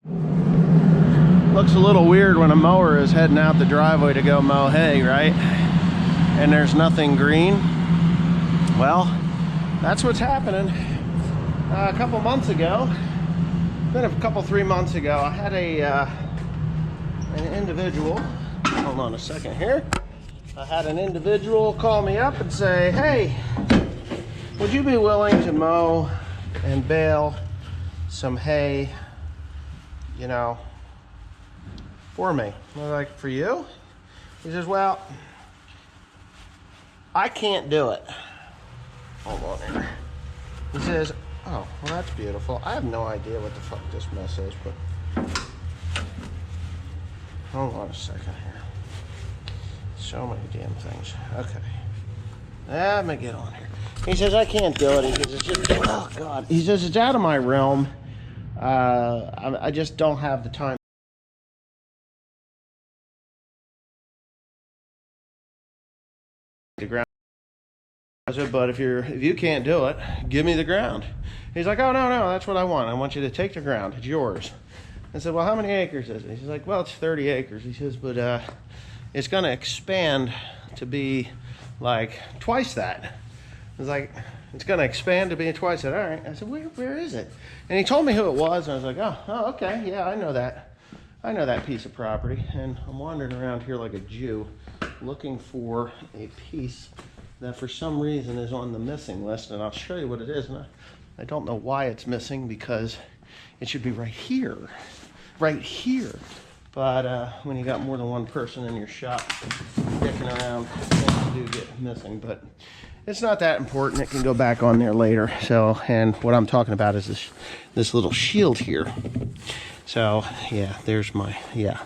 Looks a little weird when a mower is heading out the driveway to go mow hay, right? And there's nothing green. Well, that's what's happening. A couple months ago, been a couple, 3 months ago, I had an individual, hold on a second here. I had an individual call me up and say, hey, would you be willing to mow and bale some hay, you know, for me? I was like, for you? He says, well, I can't do it. Hold on here. He says, oh, well, that's beautiful. I have no idea what the fuck this mess is, but hold on a second here. So many damn things. Okay. Let me get on here. He says, I can't do it. He says, it's just, oh, God. He says, it's out of my realm. I just don't have the time. The ground. I said, but if you can't do it, give me the ground. He's like, oh, no, that's what I want. I want you to take the ground. It's yours. I said, well, how many acres is it? He's like, well, it's 30 acres. He says, but it's going to expand to be like twice that. I was like, it's going to expand to be twice that. All right. I said, where is it? And he told me who it was. And I was like, oh, okay. Yeah, I know that. I know that piece of property. And I'm wandering around here like a Jew looking for a piece that for some reason is on the missing list. And I'll show you what it is. And I don't know why it's missing, because it should be right here. Right here. But when you got more than one person in your shop dicking around, things do get missing. But it's not that important. It can go back on there later. So, and what I'm talking about is this little shield here. So, yeah, there's my, yeah.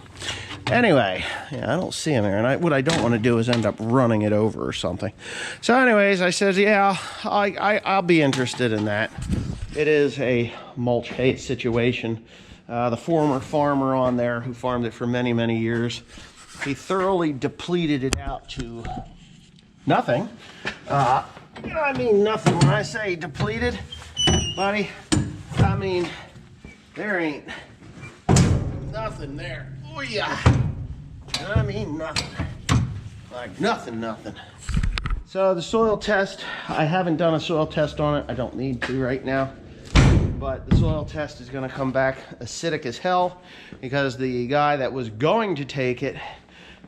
Anyway, yeah, I don't see him here. And what I don't want to do is end up running it over or something. So anyways, I said, yeah, I'll be interested in that. It is a mulch hay situation. The former farmer on there who farmed it for many, many years, he thoroughly depleted it out to nothing. I mean nothing. When I say depleted, buddy, I mean there ain't nothing there. Oh yeah. I mean nothing. Like nothing. So the soil test, I haven't done a soil test on it. I don't need to right now. But the soil test is going to come back acidic as hell, because the guy that was going to take it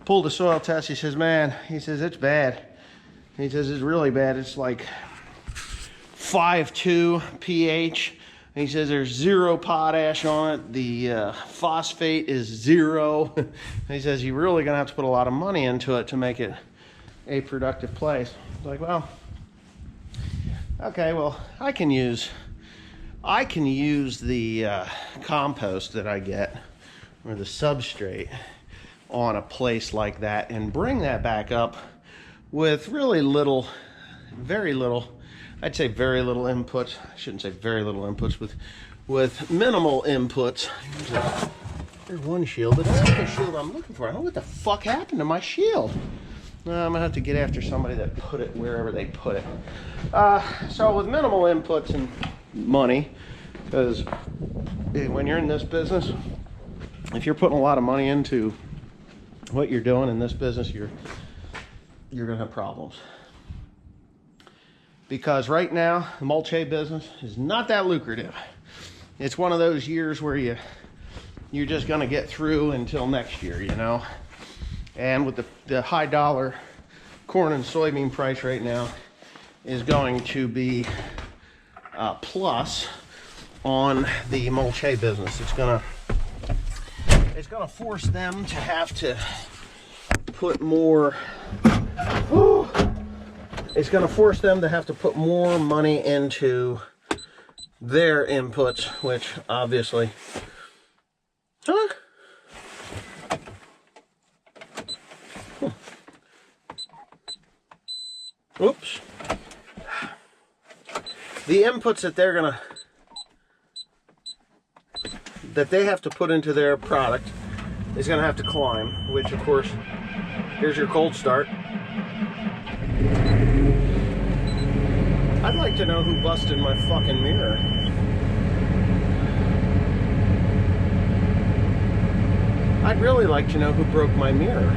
pulled a soil test. He says, man, he says, it's bad. He says, it's really bad. It's like 5.2 pH. He says there's 0 potash on it. The phosphate is 0. He says you're really going to have to put a lot of money into it to make it a productive place. I was like, well, okay, well, I can use the compost that I get, or the substrate, on a place like that and bring that back up with really little, very little, I'd say very little inputs. I shouldn't say very little inputs, with minimal inputs. There's one shield, but that's not the shield I'm looking for. I don't know what the fuck happened to my shield. I'm gonna have to get after somebody that put it wherever they put it. So with minimal inputs and money, because when you're in this business, if you're putting a lot of money into what you're doing in this business, you're gonna have problems. Because right now, the mulch hay business is not that lucrative. It's one of those years where you're just gonna get through until next year, you know? And with the high dollar corn and soybean price right now is going to be a plus on the mulch hay business. It's gonna force them to have to put more, it's gonna force them to have to put more money into their inputs, which obviously, oops. The inputs that they have to put into their product is gonna have to climb, which of course, here's your cold start. I'd like to know who busted my fucking mirror. I'd really like to know who broke my mirror.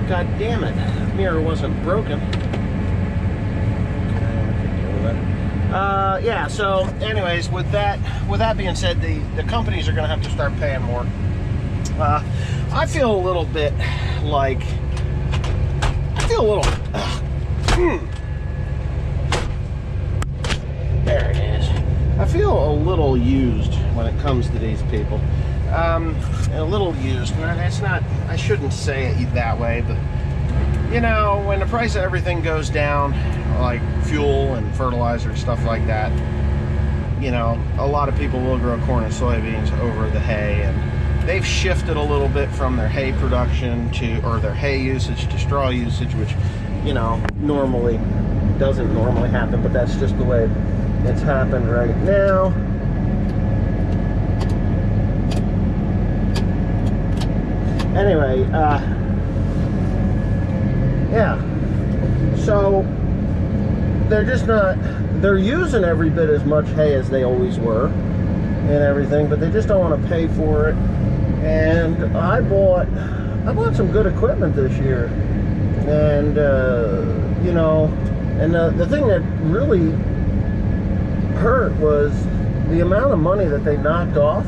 God damn it. The mirror wasn't broken. Yeah, so anyways, with that being said, the companies are going to have to start paying more. I feel a little bit like, there it is. I feel a little used when it comes to these people. A little used. That's not, I shouldn't say it that way, but you know, when the price of everything goes down, like fuel and fertilizer and stuff like that, you know, a lot of people will grow corn and soybeans over the hay, and they've shifted a little bit from their hay production or their hay usage to straw usage, which, you know, doesn't normally happen, but that's just the way it's happened right now. Anyway, yeah, so they're using every bit as much hay as they always were and everything, but they just don't want to pay for it. And I bought some good equipment this year, and you know, and the thing that really hurt was the amount of money that they knocked off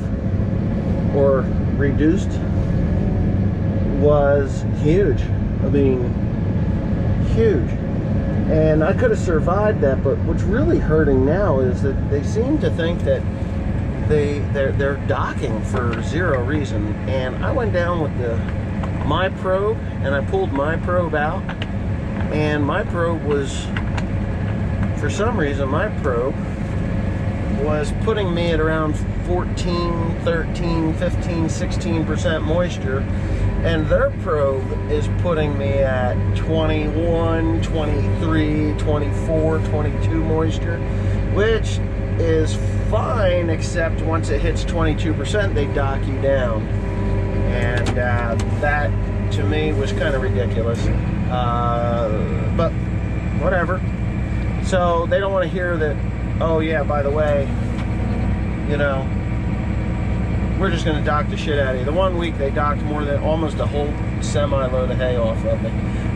or reduced was huge. I mean, huge. And I could have survived that, but what's really hurting now is that they seem to think that they're docking for zero reason. And I went down with my probe, and I pulled my probe out, and my probe was, for some reason, my probe was putting me at around 14, 13, 15, 16% moisture, and their probe is putting me at 21, 23, 24, 22 moisture, which is fine, except once it hits 22%, they dock you down. And that, to me, was kind of ridiculous. But whatever. So they don't want to hear that, oh yeah, by the way, you know, we're just going to dock the shit out of you. The 1 week they docked more than almost a whole semi-load of hay off of me.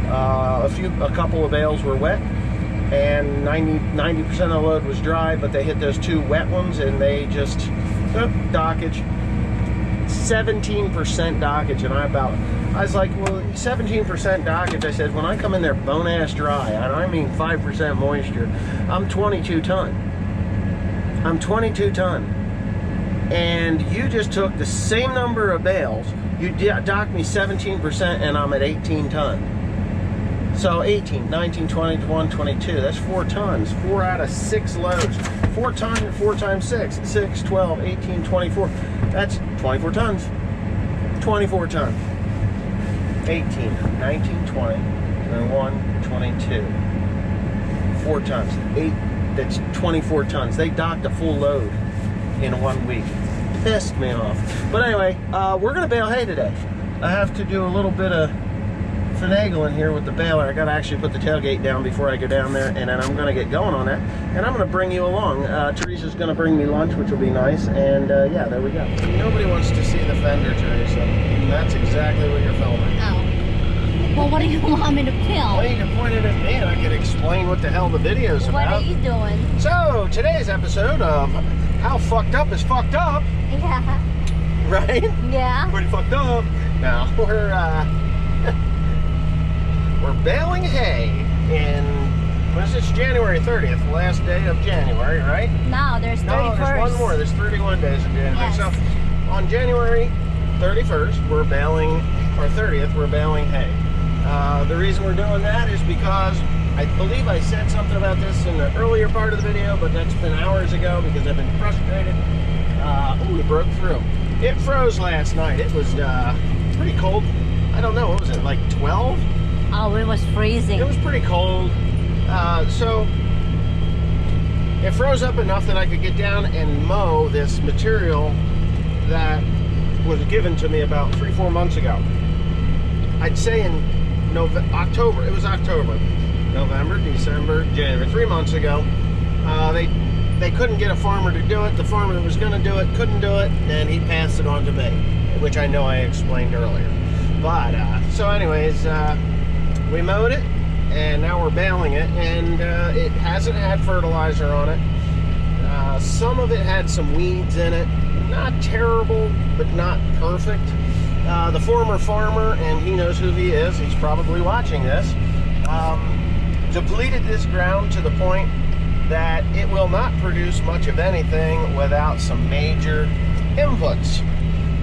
A couple of bales were wet, and 90% of the load was dry, but they hit those 2 wet ones, and they just, dockage. 17% dockage, and I was like, well, 17% dockage, I said, when I come in there bone-ass dry, and I mean 5% moisture, I'm 22 ton. I'm 22 ton. And you just took the same number of bales, you docked me 17%, and I'm at 18 ton. So 18, 19, 20, 21, 22, that's 4 tons, 4 out of 6 loads. 4 tons, 4 times 6, 6, 12, 18, 24, that's 24 tons. 24 tons. 18, 19, 20, 21, 22. 4 tons, 8, that's 24 tons. They docked a full load in 1 week. Pissed me off. But anyway, we're gonna bale hay today. I have to do a little bit of finagling here with the baler. I gotta actually put the tailgate down before I go down there, and then I'm gonna get going on that. And I'm gonna bring you along. Teresa's gonna bring me lunch, which will be nice. And yeah, there we go. Nobody wants to see the fender, Teresa. And that's exactly what you're filming. Oh. Well, what do you want me to film? Well, you can point it at me and I can explain what the hell the video's about. What are you doing? So, today's episode of How Fucked Up is Fucked Up. Yeah. Right? Yeah. Pretty fucked up. Now, we're baling hay in, what is this, January 30th, last day of January, right? No, there's 31st. No, there's one more. There's 31 days of January. Yes. So, on January 31st, we're baling, or 30th, we're baling hay. The reason we're doing that is because I believe I said something about this in the earlier part of the video, but that's been hours ago because I've been frustrated. Ooh, it broke through. It froze last night. It was pretty cold. I don't know, what was it, like 12? Oh, it was freezing. It was pretty cold. So it froze up enough that I could get down and mow this material that was given to me about 3-4 months ago. I'd say in October, it was October, November, December, January, 3 months ago. They they couldn't get a farmer to do it. The farmer that was going to do it couldn't do it, and he passed it on to me, which I know I explained earlier. But so anyways, we mowed it, and now we're baling it, and it hasn't had fertilizer on it. Some of it had some weeds in it. Not terrible, but not perfect. The former farmer, and he knows who he is, he's probably watching this, depleted this ground to the point that it will not produce much of anything without some major inputs.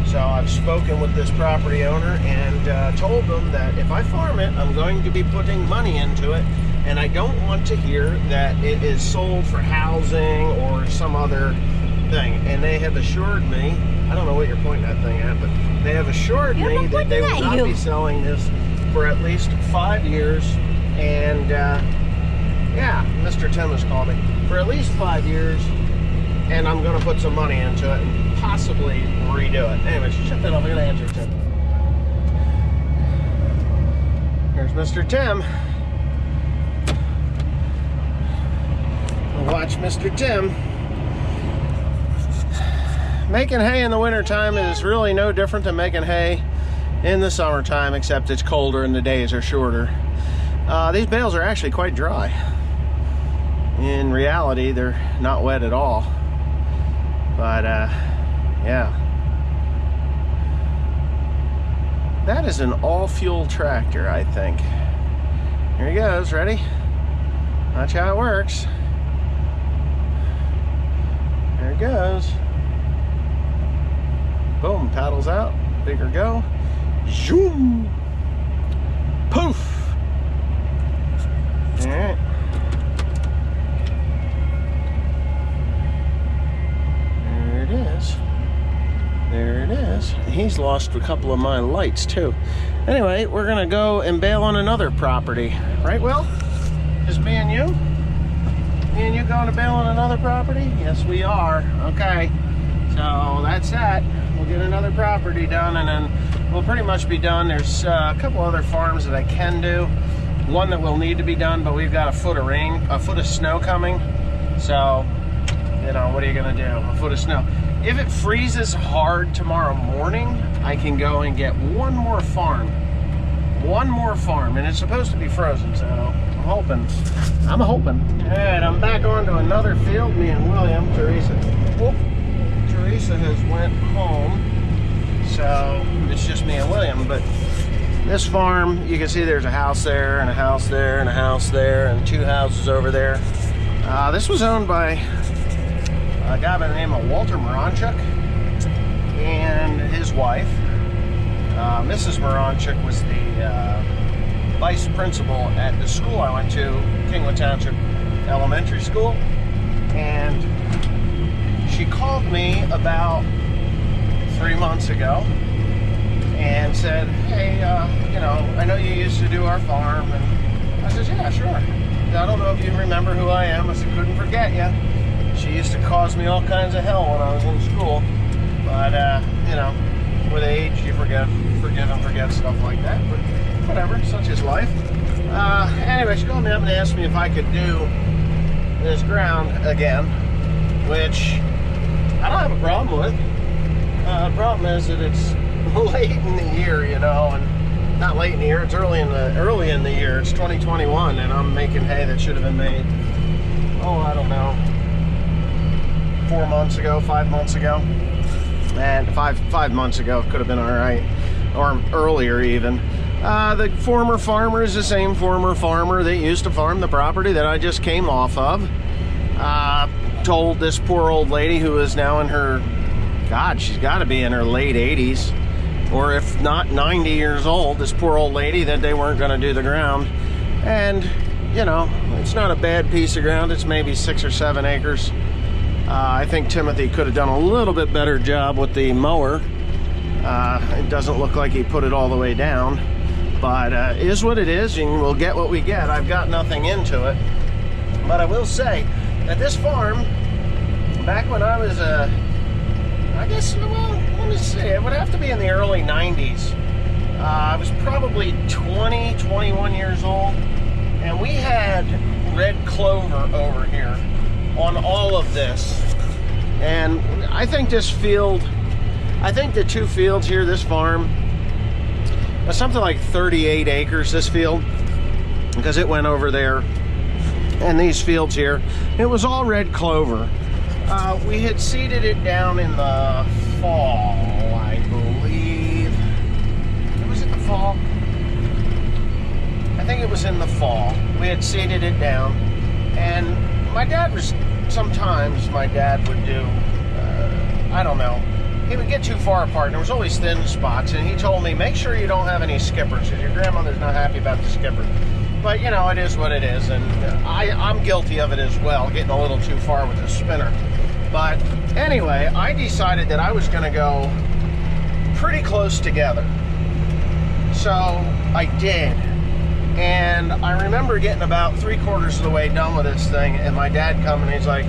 So I've spoken with this property owner and told them that if I farm it, I'm going to be putting money into it, and I don't want to hear that it is sold for housing or some other thing. And they have assured me, I don't know what you're pointing that thing at, but they have assured me that they will not be selling this for at least 5 years. And yeah, Mr. Tim has called me, for at least 5 years, and I'm going to put some money into it and possibly redo it. Anyways, shut that off. I'm going to answer Tim. Here's Mr. Tim. We'll watch Mr. Tim. Making hay in the wintertime is really no different than making hay in the summertime, except it's colder and the days are shorter. These bales are actually quite dry. In reality, they're not wet at all. But yeah. That is an all-fuel tractor, I think. Here he goes, ready? Watch how it works. There it goes. Boom, paddles out, bigger go. Zoom! Poof! Alright. There it is. There it is. He's lost a couple of my lights too. Anyway, we're gonna go and bail on another property. Right, Will? Just me and you? Me and you going to bail on another property? Yes, we are. Okay. So that's that. We'll get another property done, and then we'll pretty much be done. There's a couple other farms that I can do. One that will need to be done, but we've got a foot of snow coming. So, you know, what are you gonna do? A foot of snow. If it freezes hard tomorrow morning, I can go and get one more farm. One more farm, and it's supposed to be frozen, so I'm hoping. All right, I'm back onto another field, me and William. Teresa has went home, so it's just me and William. But this farm, you can see there's a house there, and a house there, and a house there, and two houses over there. This was owned by a guy by the name of Walter Moronchuk and his wife. Mrs. Moronchuk was the vice principal at the school I went to, Kingwood Township Elementary School, and she called me about 3 months ago and said, hey, you know, I know you used to do our farm. And I said, yeah, sure. I don't know if you remember who I am. I said, couldn't forget you. She used to cause me all kinds of hell when I was in school. But, you know, with age, you forgive and forget stuff like that. But whatever, such is life. Anyway, she called me up and asked me if I could do this ground again, which I don't have a problem with. The problem is that it's late in the year, you know, and not late in the year, it's early in the year. It's 2021, and I'm making hay that should have been made, oh, I don't know, 4 months ago, 5 months ago. And five months ago could have been all right, or earlier even. The former farmer is the same former farmer that used to farm the property that I just came off of. Told this poor old lady, who is now in her, God, she's got to be in her late 80s, or if not 90 years old, this poor old lady, that they weren't going to do the ground. And, you know, it's not a bad piece of ground. It's maybe 6 or 7 acres. I think Timothy could have done a little bit better job with the mower. It doesn't look like he put it all the way down, but it is what it is, and we'll get what we get. I've got nothing into it, but I will say that this farm, back when I was, I guess, well, let me see, it would have to be in the early 90s. I was probably 20, 21 years old, and we had red clover over here on all of this. And I think this field, I think the two fields here, this farm, was something like 38 acres, this field, because it went over there. And these fields here, it was all red clover. We had seeded it down in the fall, I believe. Was it the fall? I think it was in the fall. We had seeded it down. And my dad was, sometimes my dad would do, I don't know, he would get too far apart, and there was always thin spots, and he told me, make sure you don't have any skippers, because your grandmother's not happy about the skipper. But, you know, it is what it is, and I'm guilty of it as well, getting a little too far with the spinner. But anyway, I decided that I was going to go pretty close together. So I did. And I remember getting about 3/4 of the way done with this thing, and my dad coming, and he's like,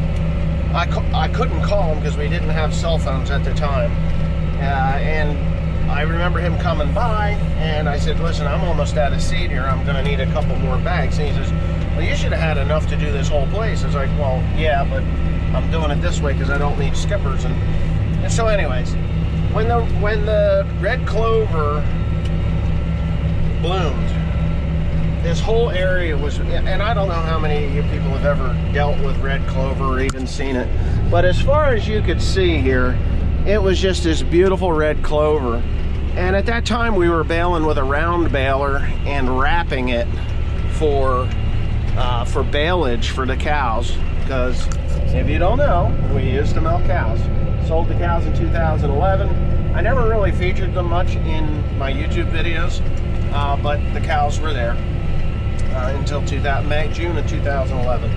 I couldn't call him because we didn't have cell phones at the time. And I remember him coming by, and I said, listen, I'm almost out of seed here. I'm going to need a couple more bags. And he says, well, you should have had enough to do this whole place. I was like, well, yeah, but I'm doing it this way because I don't need skippers. And so anyways, when the red clover bloomed, this whole area was, and I don't know how many of you people have ever dealt with red clover or even seen it, but as far as you could see here, it was just this beautiful red clover. And at that time we were baling with a round baler and wrapping it for baleage for the cows, because if you don't know, we used to milk cows. Sold the cows in 2011. I never really featured them much in my YouTube videos, but the cows were there until June of 2011.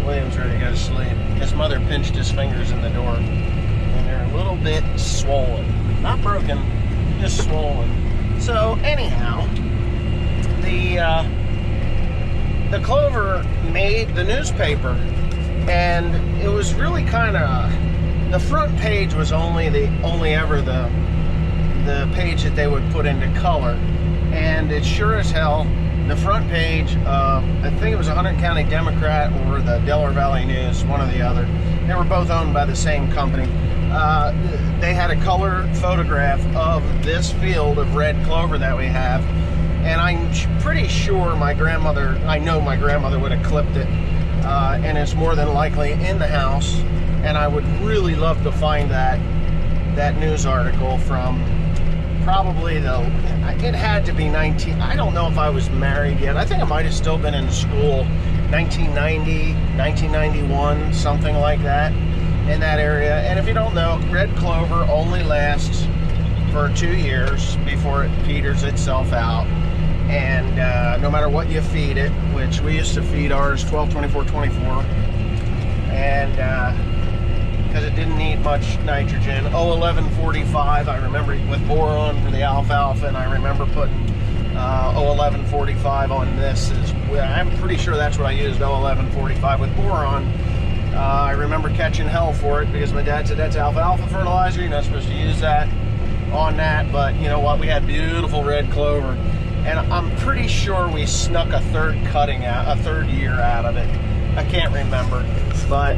William's ready to go to sleep. His mother pinched his fingers in the door, and they're a little bit swollen. Not broken, just swollen. So anyhow, the Clover made the newspaper, and it was really kind of, the front page was only ever the page that they would put into color. And it's sure as hell, the front page, I think it was a Hunterdon County Democrat or the Delaware Valley News, one or the other. They were both owned by the same company. They had a color photograph of this field of red clover that we have. And I'm pretty sure I know my grandmother would have clipped it. And it's more than likely in the house. And I would really love to find that news article from probably it had to be I don't know if I was married yet. I think I might have still been in school, 1990, 1991, something like that, in that area. And if you don't know, red clover only lasts for 2 years before it peters itself out. And no matter what you feed it, which we used to feed ours 12, 24, 24, and because it didn't need much nitrogen. 01145, I remember with boron for the alfalfa, and I remember putting 01145 on this. I'm pretty sure that's what I used, 01145 with boron. I remember catching hell for it because my dad said that's alfalfa fertilizer, you're not supposed to use that on that, but you know what, we had beautiful red clover. And I'm pretty sure we snuck a third year out of it. I can't remember, but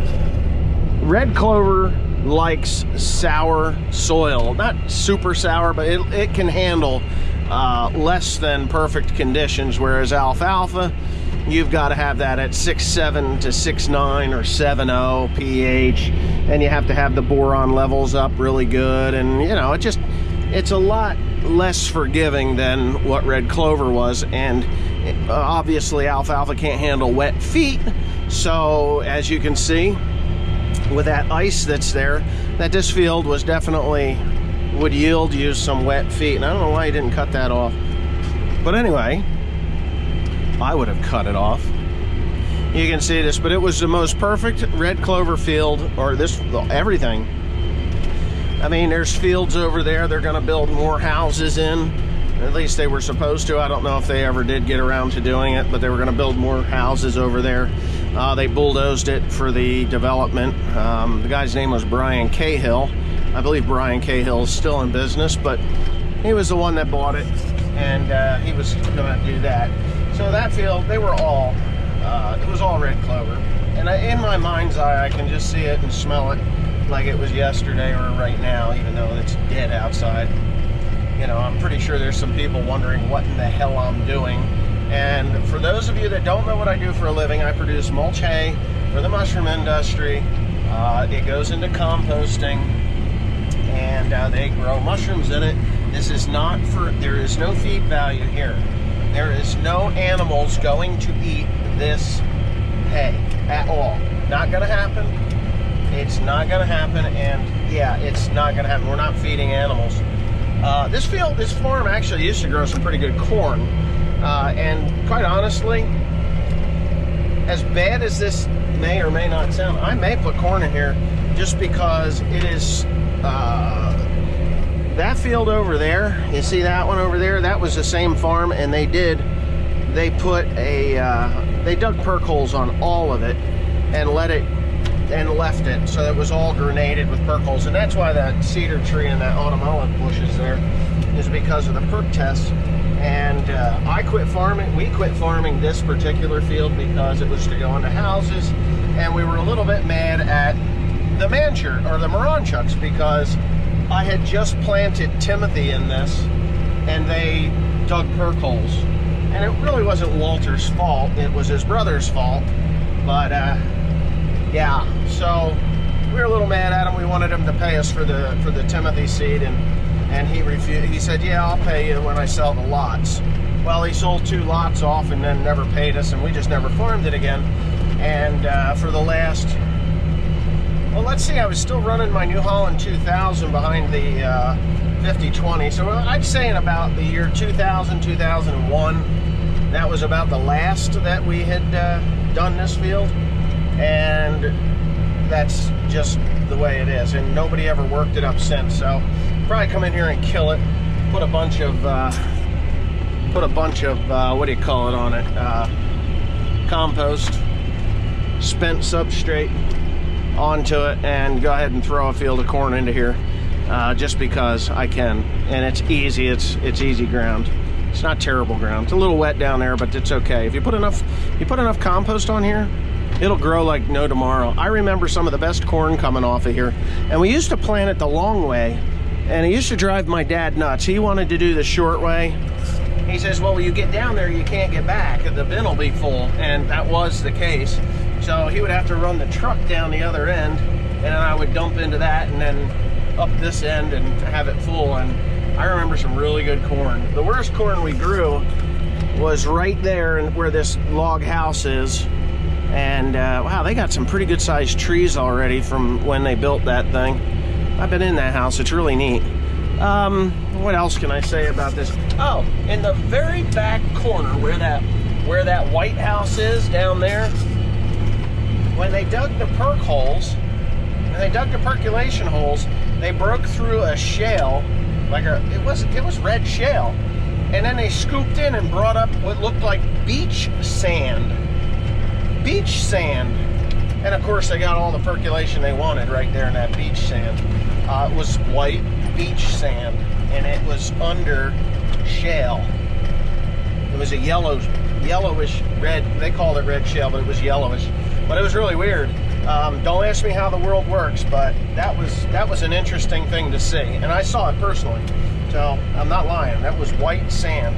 red clover likes sour soil. Not super sour, but it can handle less than perfect conditions, whereas alfalfa, you've got to have that at 6.7 to 6.9 or 7.0 pH, and you have to have the boron levels up really good, and you know, it's a lot less forgiving than what red clover was. And obviously alfalfa can't handle wet feet, so as you can see with that ice that's there, that this field was definitely would use some wet feet. And I don't know why he didn't cut that off, but anyway, I would have cut it off. You can see this, but it was the most perfect red clover field, or everything. I mean, there's fields over there they're going to build more houses in. At least they were supposed to. I don't know if they ever did get around to doing it, but they were going to build more houses over there. They bulldozed it for the development. The guy's name was Brian Cahill. I believe Brian Cahill is still in business, but he was the one that bought it, and he was going to do that. So that field, they were all It was all red clover. And in my mind's eye, I can just see it and smell it like it was yesterday or right now, even though it's dead outside. You know, I'm pretty sure there's some people wondering what in the hell I'm doing. And for those of you that don't know what I do for a living, I produce mulch hay for the mushroom industry. It goes into composting, and they grow mushrooms in it. This is not for, there is no feed value here. There is no animals going to eat this hay at all. Not gonna happen. It's not gonna happen, and yeah, it's not gonna happen. We're not feeding animals. This farm actually used to grow some pretty good corn, and quite honestly, as bad as this may or may not sound, I may put corn in here just because it is, that field over there, you see that one over there, that was the same farm, and they put a, they dug perk holes on all of it and left it, so it was all grenaded with perk holes. And that's why that cedar tree and that autumn olive bush is there, is because of the perk test. And I quit farming, we quit farming this particular field because it was to go into houses, and we were a little bit mad at the Manchur, or the Moronchucks, because I had just planted Timothy in this, and they dug perk holes. And it really wasn't Walter's fault, it was his brother's fault. But yeah, so we were a little mad at him. We wanted him to pay us for the Timothy seed, and he refused. He said, yeah, I'll pay you when I sell the lots. Well, he sold 2 lots off and then never paid us, and we just never farmed it again. And for the last, well, let's see, I was still running my New Holland 2000 behind the 5020. So I'd say in about the year 2000, 2001, that was about the last that we had done this field. And that's just the way it is, and nobody ever worked it up since. So probably come in here and kill it, put a bunch of what do you call it on it, compost, spent substrate onto it, and go ahead and throw a field of corn into here, just because I can. And it's easy, it's easy ground. It's not terrible ground. It's a little wet down there, but it's okay. If you put enough compost on here, it'll grow like no tomorrow. I remember some of the best corn coming off of here, and we used to plant it the long way, and it used to drive my dad nuts. He wanted to do the short way. He says, well, when you get down there, you can't get back. The bin will be full, and that was the case. So he would have to run the truck down the other end, and then I would dump into that, and then up this end and have it full. And I remember some really good corn. The worst corn we grew was right there where this log house is. And wow, they got some pretty good sized trees already from when they built that thing. I've been in that house, it's really neat. What else can I say about this? Oh, in the very back corner where that White House is down there, when they dug the perk holes, when they dug the percolation holes, they broke through a shale, like it was red shale, and then they scooped in and brought up what looked like beach sand. And of course they got all the percolation they wanted right there in that beach sand. It was white beach sand, and it was under shale. It was a yellowish red, they called it red shale, but it was yellowish. But it was really weird. Don't ask me how the world works, but that was an interesting thing to see, and I saw it personally, so I'm not lying. That was white sand.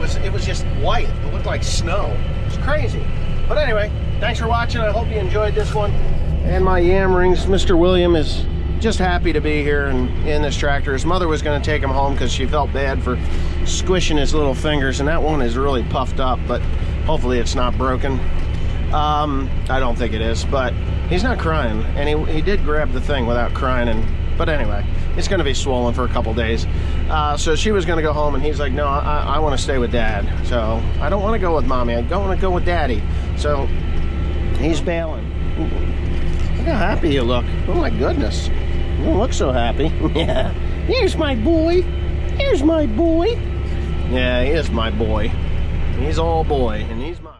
It was just white. It looked like snow. It was crazy. But anyway, thanks for watching. I hope you enjoyed this one. And my yam rings, Mr. William is just happy to be here and in this tractor. His mother was going to take him home because she felt bad for squishing his little fingers, and that one is really puffed up, but hopefully it's not broken. I don't think it is, but he's not crying, and he did grab the thing without crying. But anyway, it's going to be swollen for a couple days. So she was going to go home, and he's like, no, I want to stay with Dad. So I don't want to go with Mommy. I don't want to go with Daddy. So he's bailing. Look how happy you look. Oh my goodness. You don't look so happy. Yeah. Here's my boy. Here's my boy. Yeah, he is my boy. He's all boy, and he's mine.